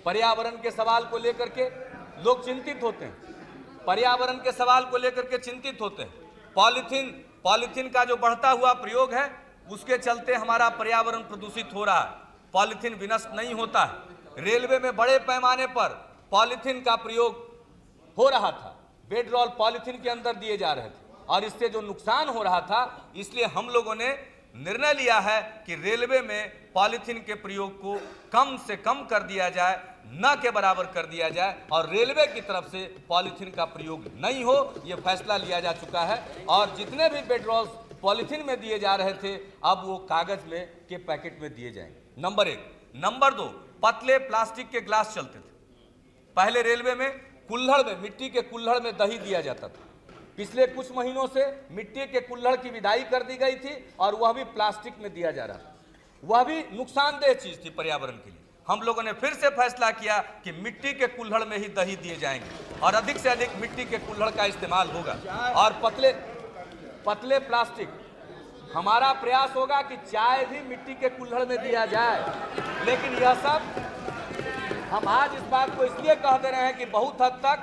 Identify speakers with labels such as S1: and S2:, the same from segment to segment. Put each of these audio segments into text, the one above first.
S1: पर्यावरण के सवाल को लेकर के लोग चिंतित होते हैं, पर्यावरण के सवाल को लेकर के चिंतित होते हैं। पॉलीथीन का जो बढ़ता हुआ प्रयोग है उसके चलते हमारा पर्यावरण प्रदूषित हो रहा है, पॉलीथीन विनष्ट नहीं होता है। रेलवे में बड़े पैमाने पर पॉलीथीन का प्रयोग हो रहा था, बेड रोल पॉलीथीन के अंदर दिए जा रहे थे और इससे जो नुकसान हो रहा था, इसलिए हम लोगों ने निर्णय लिया है कि रेलवे में पॉलीथीन के प्रयोग को कम से कम कर दिया जाए, न के बराबर कर दिया जाए और रेलवे की तरफ से पॉलीथीन का प्रयोग नहीं हो, यह फैसला लिया जा चुका है। और जितने भी बेड रोल्स पॉलीथीन में दिए जा रहे थे अब वो कागज में के पैकेट में दिए जाएंगे। नंबर 1। नंबर 2, पतले प्लास्टिक के ग्लास चलते थे। पहले रेलवे में कुल्हड़ में, मिट्टी के कुल्हड़ में दही दिया जाता था। पिछले कुछ महीनों से मिट्टी के कुल्हड़ की विदाई कर दी गई थी और वह भी प्लास्टिक में दिया जा रहा था। वह भी नुकसानदेह चीज थी पर्यावरण के लिए। हम लोगों ने फिर से फैसला किया कि मिट्टी के कुल्हड़ में ही दही दिए जाएंगे और अधिक से अधिक मिट्टी के कुल्हड़ का इस्तेमाल होगा। और पतले प्लास्टिक, हमारा प्रयास होगा कि चाय भी मिट्टी के कुल्हड़ में दिया जाए। लेकिन यह सब हम आज इस बात को इसलिए कह दे रहे हैं कि बहुत हद तक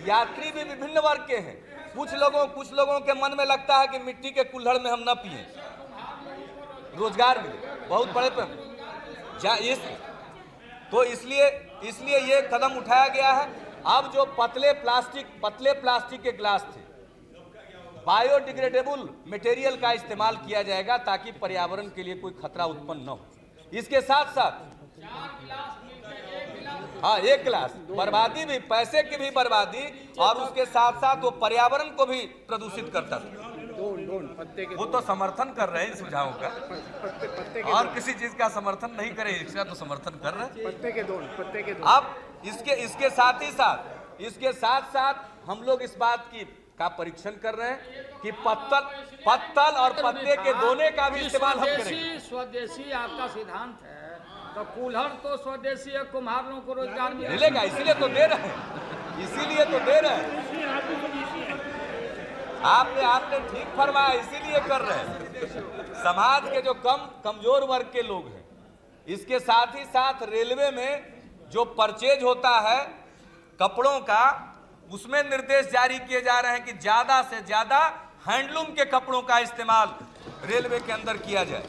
S1: यात्री भी विभिन्न वर्ग के हैं। कुछ लोगों के मन में लगता है कि मिट्टी के कुल्हड़ में हम न पिए, रोजगार मिले बहुत बड़े पर तो इसलिए ये कदम उठाया गया है। अब जो पतले प्लास्टिक के ग्लास थे, बायोडिग्रेडेबल मटेरियल का इस्तेमाल किया जाएगा ताकि पर्यावरण के लिए कोई खतरा उत्पन्न न हो। इसके साथ साथ हाँ, एक गिलास बर्बादी भी, पैसे की भी बर्बादी और उसके साथ साथ वो पर्यावरण को भी प्रदूषित करता था। वो तो समर्थन कर रहे हैं सुझावों का, और किसी चीज का समर्थन नहीं करे, इसका तो समर्थन कर रहे हैं। पत्ते के अब इसके साथ साथ हम लोग इस बात का परीक्षण कर रहे हैं कि पत्तल और पत्ते के दोने का भी इस्तेमाल हम करेंगे।
S2: स्वदेशी आपका सिद्धांत है तो कुल्हड़ तो स्वदेशी है, कुम्हारों को रोजगार
S1: मिलेगा, इसीलिए तो दे रहे हैं। आपने ठीक फरमाया, इसीलिए कर रहे हैं। समाज के जो कमजोर वर्ग के लोग हैं, इसके साथ ही साथ रेलवे में जो परचेज होता है कपड़ों का, उसमें निर्देश जारी किए जा रहे हैं कि ज्यादा से ज्यादा हैंडलूम के कपड़ों का इस्तेमाल रेलवे के अंदर किया जाए।